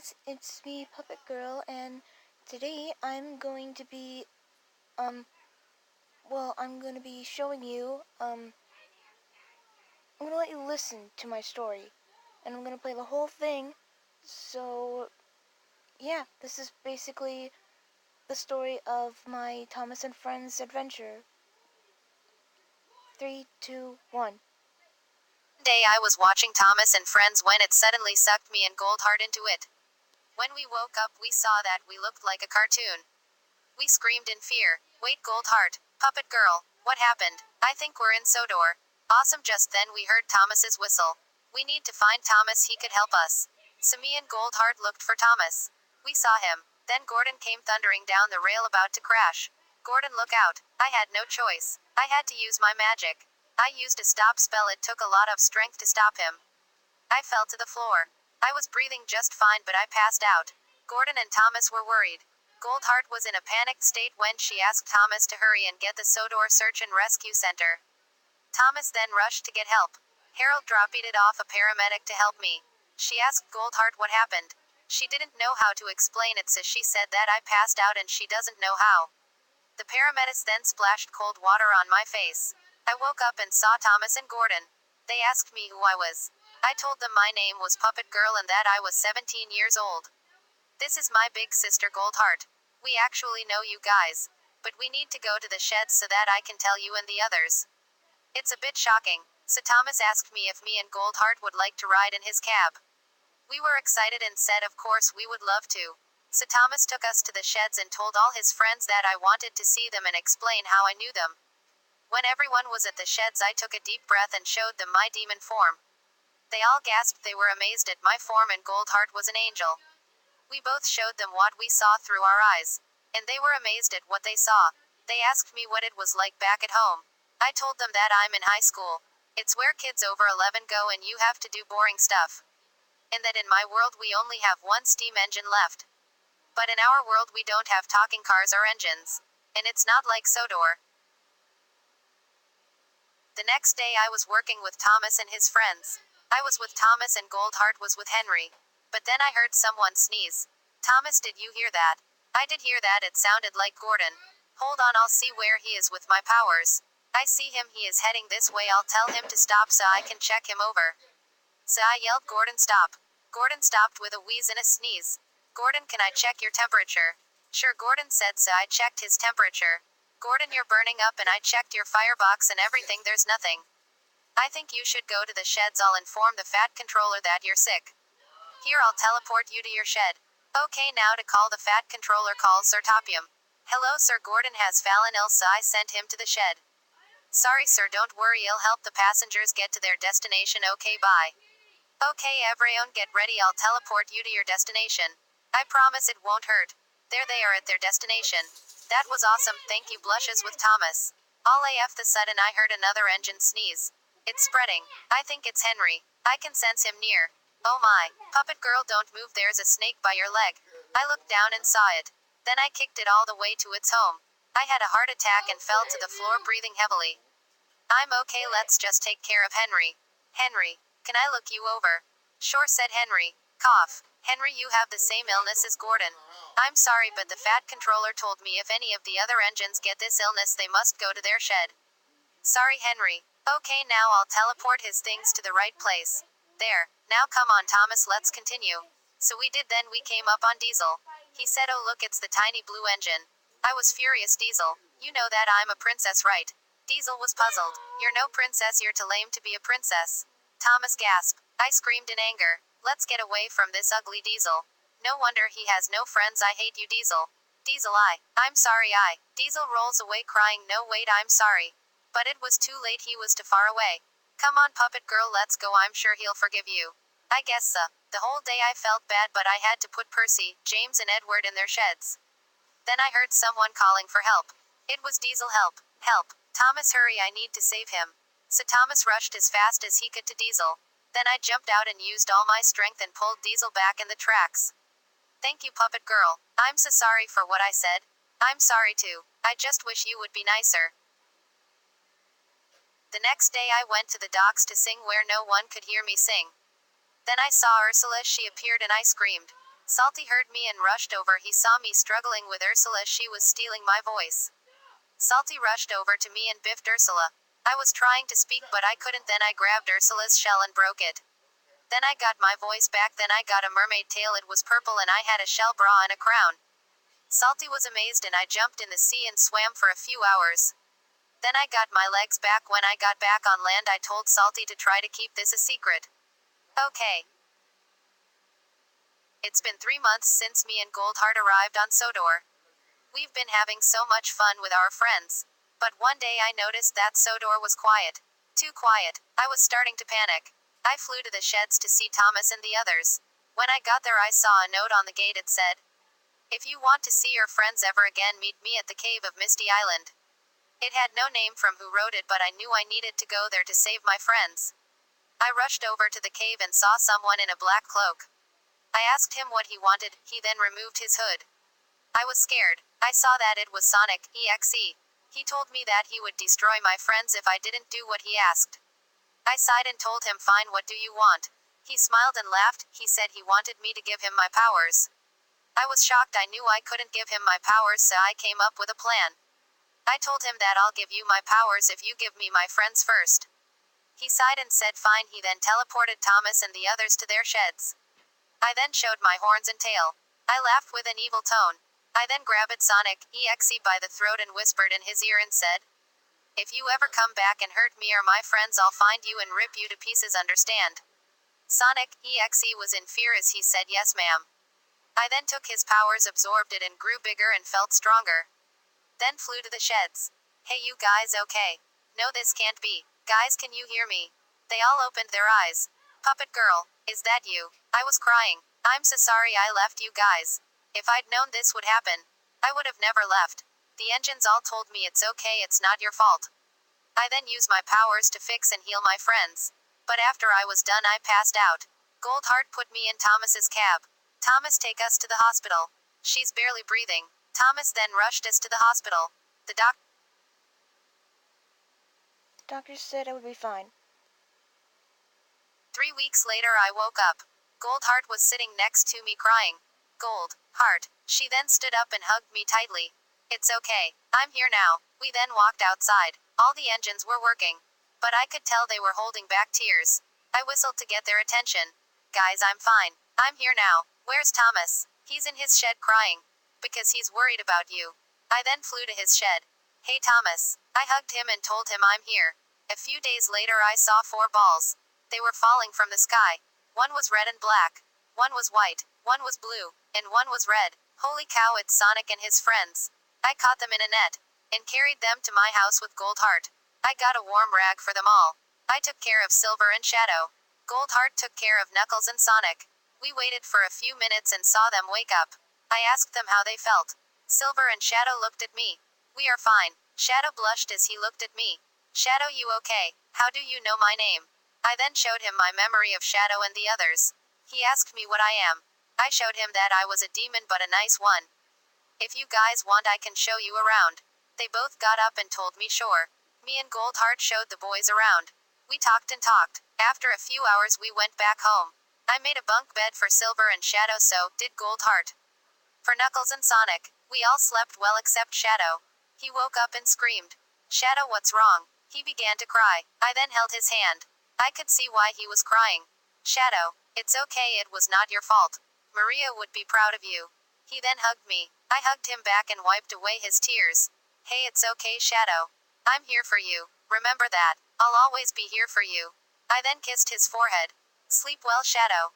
guys, it's me, Puppet Girl, and today I'm going to be showing you, I'm going to let you listen to my story, and I'm going to play the whole thing, so, yeah, this is basically the story of my Thomas and Friends adventure. 3, 2, 1. One day I was watching Thomas and Friends when it suddenly sucked me and Goldheart into it. When we woke up, we saw that we looked like a cartoon. We screamed in fear. Wait, Goldheart, Puppet Girl, what happened? I think we're in Sodor. Awesome. Just then we heard Thomas's whistle. We need to find Thomas, he could help us. So me and Goldheart looked for Thomas. We saw him. Then Gordon came thundering down the rail about to crash. Gordon, look out. I had no choice. I had to use my magic. I used a stop spell. It took a lot of strength to stop him. I fell to the floor. I was breathing just fine, but I passed out. Gordon and Thomas were worried. Goldheart was in a panicked state when she asked Thomas to hurry and get the Sodor Search and Rescue Center. Thomas then rushed to get help. Harold dropped off a paramedic to help me. She asked Goldheart what happened. She didn't know how to explain it, so she said that I passed out and she doesn't know how. The paramedics then splashed cold water on my face. I woke up and saw Thomas and Gordon. They asked me who I was. I told them my name was Puppet Girl and that I was 17 years old. This is my big sister Goldheart. We actually know you guys. But we need to go to the sheds so that I can tell you and the others. It's a bit shocking. So Thomas asked me if me and Goldheart would like to ride in his cab. We were excited and said of course we would love to. So Thomas took us to the sheds and told all his friends that I wanted to see them and explain how I knew them. When everyone was at the sheds, I took a deep breath and showed them my demon form. They all gasped. They were amazed at my form, and Goldheart was an angel. We both showed them what we saw through our eyes. And they were amazed at what they saw. They asked me what it was like back at home. I told them that I'm in high school. It's where kids over 11 go and you have to do boring stuff. And that in my world we only have one steam engine left. But in our world we don't have talking cars or engines. And it's not like Sodor. The next day I was working with Thomas and his friends. I was with Thomas and Goldheart was with Henry. But then I heard someone sneeze. Thomas, did you hear that? I did hear that. It sounded like Gordon. Hold on, I'll see where he is with my powers. I see him, he is heading this way. I'll tell him to stop so I can check him over. So I yelled, Gordon, stop. Gordon stopped with a wheeze and a sneeze. Gordon, can I check your temperature? Sure, Gordon said, so I checked his temperature. Gordon, you're burning up, and I checked your firebox and everything, there's nothing. I think you should go to the sheds. I'll inform the Fat Controller that you're sick. Here, I'll teleport you to your shed. Okay, now to call the Fat Controller, call Sir Topium. Hello sir, Gordon has fallen ill, so I sent him to the shed. Sorry sir, don't worry, I'll help the passengers get to their destination. Okay, bye. Okay everyone, get ready, I'll teleport you to your destination. I promise it won't hurt. There they are at their destination. That was awesome, thank you. Blushes with Thomas. All af the sudden I heard another engine sneeze. It's spreading. I think it's Henry. I can sense him near. Oh my. Puppet Girl, don't move, there's a snake by your leg. I looked down and saw it. Then I kicked it all the way to its home. I had a heart attack and fell to the floor breathing heavily. I'm okay, let's just take care of Henry. Henry, can I look you over? Sure, said Henry. Cough. Henry, you have the same illness as Gordon. I'm sorry, but the Fat Controller told me if any of the other engines get this illness, they must go to their shed. Sorry, Henry. Okay, now I'll teleport his things to the right place. There. Now come on, Thomas, let's continue. So we did. Then we came up on Diesel. He said, oh look, it's the tiny blue engine. I was furious. Diesel, you know that I'm a princess, right? Diesel was puzzled. You're no princess, you're too lame to be a princess. Thomas gasped. I screamed in anger. Let's get away from this ugly Diesel. No wonder he has no friends. I hate you, Diesel. Diesel, I'm sorry. Diesel rolls away crying. No, wait, I'm sorry. But it was too late, he was too far away. Come on, Puppet Girl, let's go, I'm sure he'll forgive you. I guess so. The whole day I felt bad, but I had to put Percy, James and Edward in their sheds. Then I heard someone calling for help. It was Diesel. Help. Help. Thomas, hurry, I need to save him. So Thomas rushed as fast as he could to Diesel. Then I jumped out and used all my strength and pulled Diesel back in the tracks. Thank you, Puppet Girl. I'm so sorry for what I said. I'm sorry too. I just wish you would be nicer. The next day I went to the docks to sing where no one could hear me sing. Then I saw Ursula, she appeared and I screamed. Salty heard me and rushed over. He saw me struggling with Ursula. She was stealing my voice. Salty rushed over to me and biffed Ursula. I was trying to speak but I couldn't. Then I grabbed Ursula's shell and broke it. Then I got my voice back. Then I got a mermaid tail. It was purple and I had a shell bra and a crown. Salty was amazed and I jumped in the sea and swam for a few hours. Then I got my legs back. When I got back on land I told Salty to try to keep this a secret. Okay. It's been 3 months since me and Goldheart arrived on Sodor. We've been having so much fun with our friends. But one day I noticed that Sodor was quiet. Too quiet. I was starting to panic. I flew to the sheds to see Thomas and the others. When I got there I saw a note on the gate. It said, "If you want to see your friends ever again, meet me at the cave of Misty Island." It had no name from who wrote it, but I knew I needed to go there to save my friends. I rushed over to the cave and saw someone in a black cloak. I asked him what he wanted. He then removed his hood. I was scared. I saw that it was Sonic, EXE. He told me that he would destroy my friends if I didn't do what he asked. I sighed and told him, "Fine, what do you want?" He smiled and laughed. He said he wanted me to give him my powers. I was shocked. I knew I couldn't give him my powers, so I came up with a plan. I told him that I'll give you my powers if you give me my friends first. He sighed and said fine. He then teleported Thomas and the others to their sheds. I then showed my horns and tail. I laughed with an evil tone. I then grabbed Sonic, EXE by the throat and whispered in his ear and said, "If you ever come back and hurt me or my friends, I'll find you and rip you to pieces, understand?" Sonic, EXE was in fear as he said, "Yes, ma'am." I then took his powers, absorbed it, and grew bigger and felt stronger. Then flew to the sheds. "Hey, you guys, okay? No, this can't be. Guys, can you hear me?" They all opened their eyes. "Puppet Girl, is that you?" I was crying. "I'm so sorry I left you guys. If I'd known this would happen, I would have never left. The engines all told me it's okay, it's not your fault." I then used my powers to fix and heal my friends. But after I was done I passed out. Goldheart put me in Thomas's cab. "Thomas, take us to the hospital. She's barely breathing." Thomas then rushed us to the hospital. The doctor said I would be fine. 3 weeks later I woke up. Goldheart was sitting next to me crying. "Goldheart." She then stood up and hugged me tightly. "It's okay. I'm here now." We then walked outside. All the engines were working. But I could tell they were holding back tears. I whistled to get their attention. "Guys, I'm fine. I'm here now. Where's Thomas?" "He's in his shed crying. Because he's worried about you." I then flew to his shed. "Hey Thomas." I hugged him and told him I'm here. A few days later I saw 4 balls. They were falling from the sky. One was red and black. One was white. One was blue. And one was red. Holy cow, it's Sonic and his friends. I caught them in a net. And carried them to my house with Goldheart. I got a warm rag for them all. I took care of Silver and Shadow. Goldheart took care of Knuckles and Sonic. We waited for a few minutes and saw them wake up. I asked them how they felt. Silver and Shadow looked at me. "We are fine." Shadow blushed as he looked at me. "Shadow, you okay? How do you know my name?" I then showed him my memory of Shadow and the others. He asked me what I am. I showed him that I was a demon, but a nice one. "If you guys want I can show you around." They both got up and told me sure. Me and Goldheart showed the boys around. We talked and talked. After a few hours we went back home. I made a bunk bed for Silver and Shadow, so did Goldheart. For Knuckles and Sonic, we all slept well except Shadow. He woke up and screamed. "Shadow, what's wrong?" He began to cry. I then held his hand. I could see why he was crying. "Shadow, it's okay, it was not your fault. Maria would be proud of you." He then hugged me. I hugged him back and wiped away his tears. "Hey, it's okay, Shadow. I'm here for you. Remember that. I'll always be here for you." I then kissed his forehead. "Sleep well, Shadow."